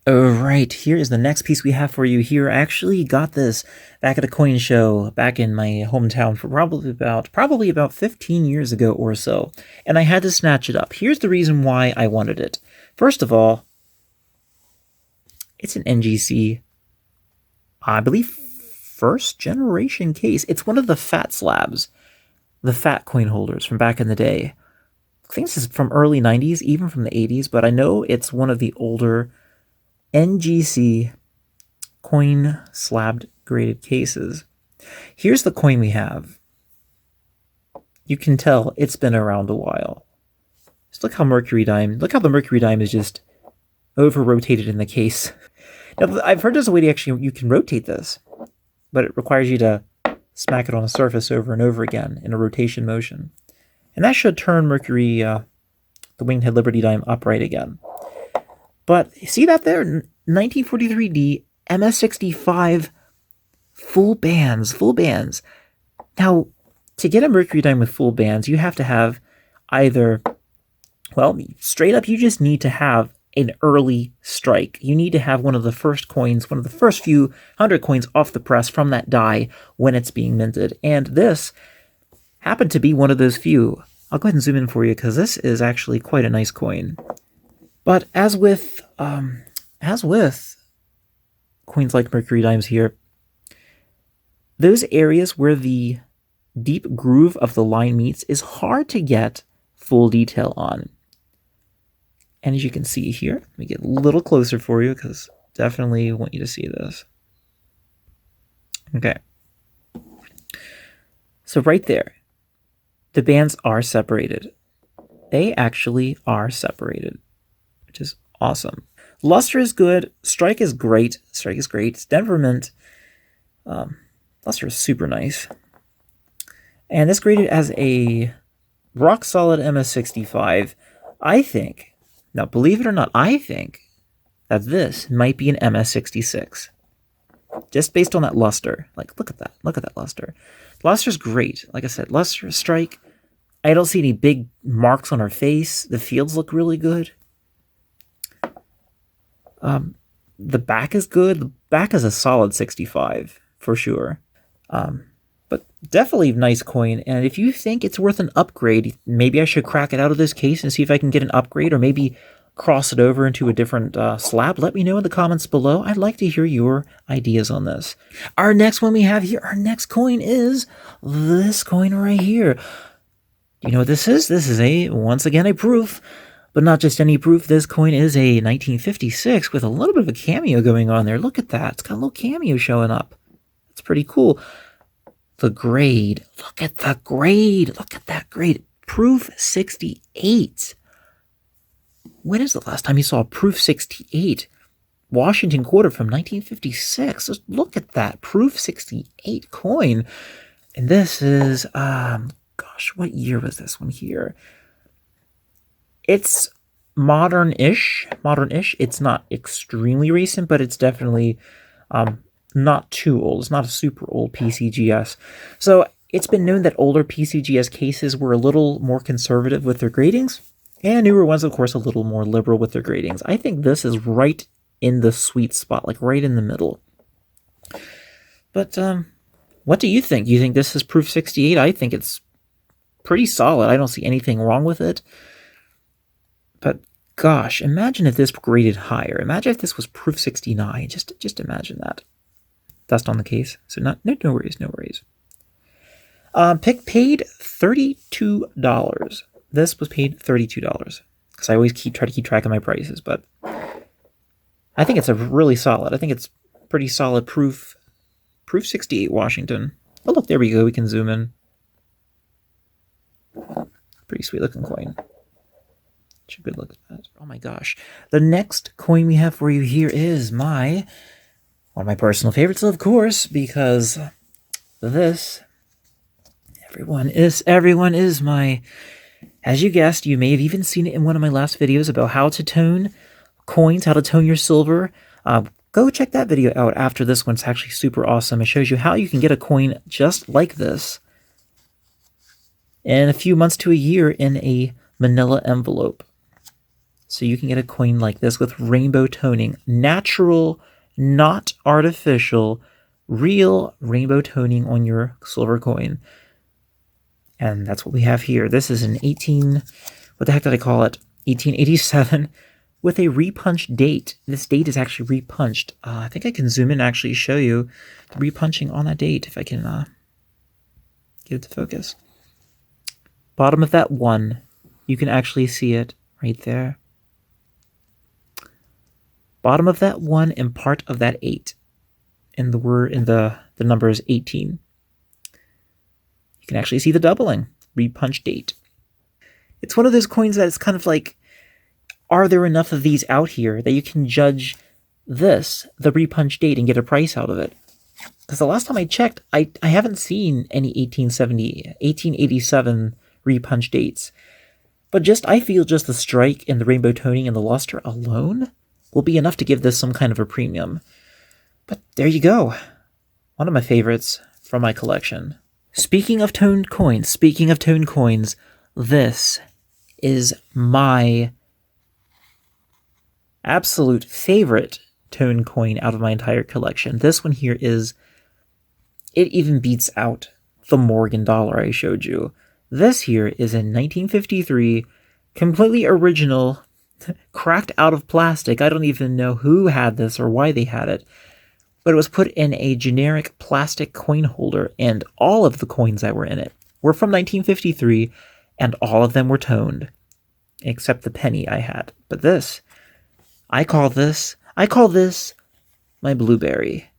Alright, here is the next piece we have for you here. I actually got this back at a coin show back in my hometown for probably about 15 years ago or so, and I had to snatch it up. Here's the reason why I wanted it. First of all, it's an NGC, I believe, first generation case. It's one of the fat slabs, the fat coin holders from back in the day. I think this is from early 90s, even from the 80s, but I know it's one of the older NGC coin slabbed graded cases. Here's the coin we have. You can tell it's been around a while. Just look how the Mercury dime is just over rotated in the case. Now, I've heard there's a way to actually, you can rotate this, but it requires you to smack it on a surface over and over again in a rotation motion. And that should turn Mercury, the winged head Liberty dime, upright again. But see that there? 1943D MS65 full bands. Now, to get a Mercury dime with full bands, you have to have either, well, straight up, you just need to have an early strike. You need to have one of the first coins, one of the first few 100 coins off the press from that die when it's being minted. And this happened to be one of those few. I'll go ahead and zoom in for you because this is actually quite a nice coin. But as with coins like Mercury dimes here, those areas where the deep groove of the line meets is hard to get full detail on. And as you can see here, let me get a little closer for you because definitely want you to see this. Okay. So right there, the bands are separated. They actually are separated, which is awesome. Luster is good. Strike is great. Denver Mint. Luster is super nice. And this graded as a rock solid MS65. I think, now believe it or not, I think that this might be an MS66. Just based on that luster. Like, look at that. Look at that luster. Luster's great. Like I said, luster, strike. I don't see any big marks on her face. The fields look really good. The back is good. The back is a solid 65 for sure. But definitely a nice coin. And if you think it's worth an upgrade, maybe I should crack it out of this case and see if I can get an upgrade, or maybe cross it over into a different slab. Let me know in the comments below. I'd like to hear your ideas on this. Our next one we have here, our next coin is this coin right here. Do you know what this is? This is once again a proof. But not just any proof. This coin is a 1956 with a little bit of a cameo going on there. Look at that. It's got a little cameo showing up. That's pretty cool. The grade. Look at the grade. Look at that grade. Proof 68. When is the last time you saw a proof 68? Washington quarter from 1956. Just look at that. Proof 68 coin. And this is, gosh, what year was this one here? It's modern-ish. It's not extremely recent, but it's definitely not too old. It's not a super old PCGS. So it's been known that older PCGS cases were a little more conservative with their gradings, and newer ones, of course, a little more liberal with their gradings. I think this is right in the sweet spot, like right in the middle. But what do you think? You think this is proof 68? I think it's pretty solid. I don't see anything wrong with it. But gosh, imagine if this graded higher. Imagine if this was proof 69. Just imagine that. Dust on the case. So no worries. Pick paid $32. This was paid $32 because I always try to keep track of my prices. But I think it's a really solid. I think it's pretty solid proof 68 Washington. Oh look, there we go. We can zoom in. Pretty sweet looking coin. Should good look at that. Oh my gosh. The next coin we have for you here is one of my personal favorites, of course, because this, everyone is my, as you guessed, you may have even seen it in one of my last videos about how to tone coins, how to tone your silver. Go check that video out after this one. It's actually super awesome. It shows you how you can get a coin just like this in a few months to a year in a manila envelope. So you can get a coin like this with rainbow toning. Natural, not artificial, real rainbow toning on your silver coin. And that's what we have here. This is an what the heck did I call it? 1887 with a repunched date. This date is actually repunched. I think I can zoom in and actually show you the repunching on that date if I can get it to focus. Bottom of that 1, you can actually see it right there. Bottom of that 1 and part of that 8. And the number is 18. You can actually see the doubling. Repunch date. It's one of those coins that it's kind of like, are there enough of these out here that you can judge this, the repunch date, and get a price out of it? Because the last time I checked, I haven't seen any 1887 repunch dates. But I feel just the strike and the rainbow toning and the luster alone will be enough to give this some kind of a premium. But there you go. One of my favorites from my collection. Speaking of toned coins, this is my absolute favorite toned coin out of my entire collection. This one here it even beats out the Morgan dollar I showed you. This here is in 1953, completely original, cracked out of plastic. I don't even know who had this or why they had it, but it was put in a generic plastic coin holder, and all of the coins that were in it were from 1953, and all of them were toned, except the penny I had. But this, I call this my blueberry,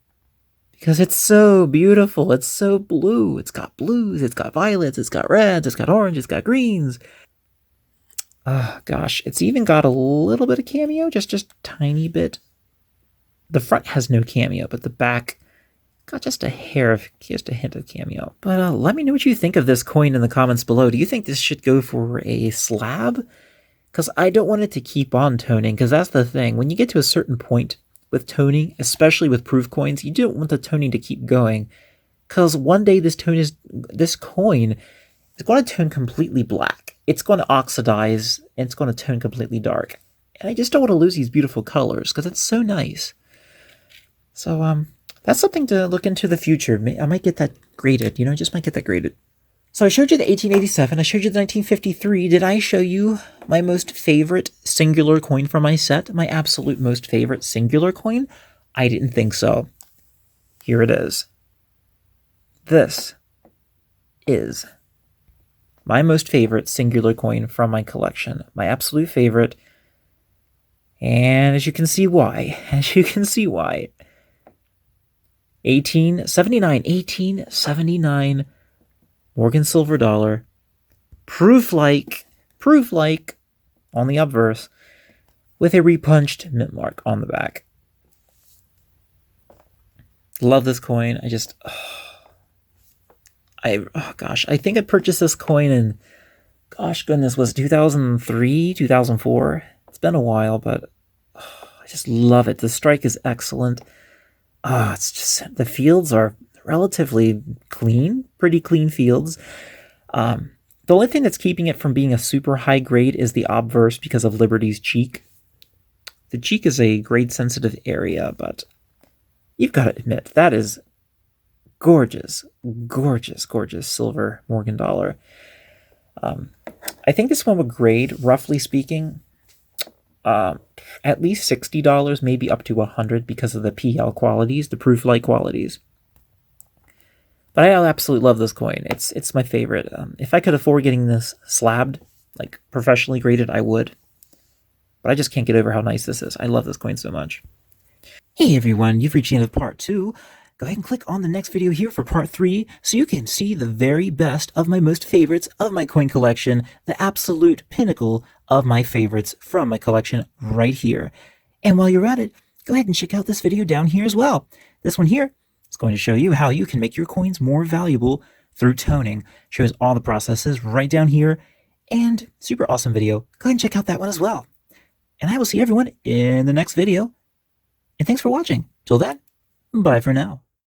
because it's so beautiful. It's so blue. It's got blues, it's got violets, it's got reds, it's got orange, it's got greens. Oh gosh, it's even got a little bit of cameo, just a tiny bit. The front has no cameo, but the back got just a hint of cameo. But let me know what you think of this coin in the comments below. Do you think this should go for a slab? Because I don't want it to keep on toning, because that's the thing. When you get to a certain point with toning, especially with proof coins, you don't want the toning to keep going, because one day this coin is going to turn completely black. It's going to oxidize, and it's going to turn completely dark. And I just don't want to lose these beautiful colors, because it's so nice. So, that's something to look into the future. I might get that graded, just might get that graded. So I showed you the 1887, I showed you the 1953. Did I show you my most favorite singular coin from my set? My absolute most favorite singular coin? I didn't think so. Here it is. This is my most favorite singular coin from my collection. My absolute favorite. And as you can see why. 1879 Morgan silver dollar, proof like on the obverse, with a repunched mint mark on the back. Love this coin. I think I purchased this coin in, was 2003, 2004. It's been a while, but I just love it. The strike is excellent. It's just, the fields are relatively clean, pretty clean fields. The only thing that's keeping it from being a super high grade is the obverse because of Liberty's cheek. The cheek is a grade sensitive area, but you've got to admit, that is gorgeous, gorgeous, gorgeous silver Morgan dollar. I think this one would grade, roughly speaking, at least $60, maybe up to $100 because of the PL qualities, the proof-like qualities. But I absolutely love this coin. It's my favorite. If I could afford getting this slabbed, like professionally graded, I would. But I just can't get over how nice this is. I love this coin so much. Hey everyone, you've reached the end of part 2. Go ahead and click on the next video here for part 3 so you can see the very best of my most favorites of my coin collection, the absolute pinnacle of my favorites from my collection right here. And while you're at it, go ahead and check out this video down here as well. This one here is going to show you how you can make your coins more valuable through toning. Shows all the processes right down here, and super awesome video. Go ahead and check out that one as well. And I will see everyone in the next video. And thanks for watching. Till then, bye for now.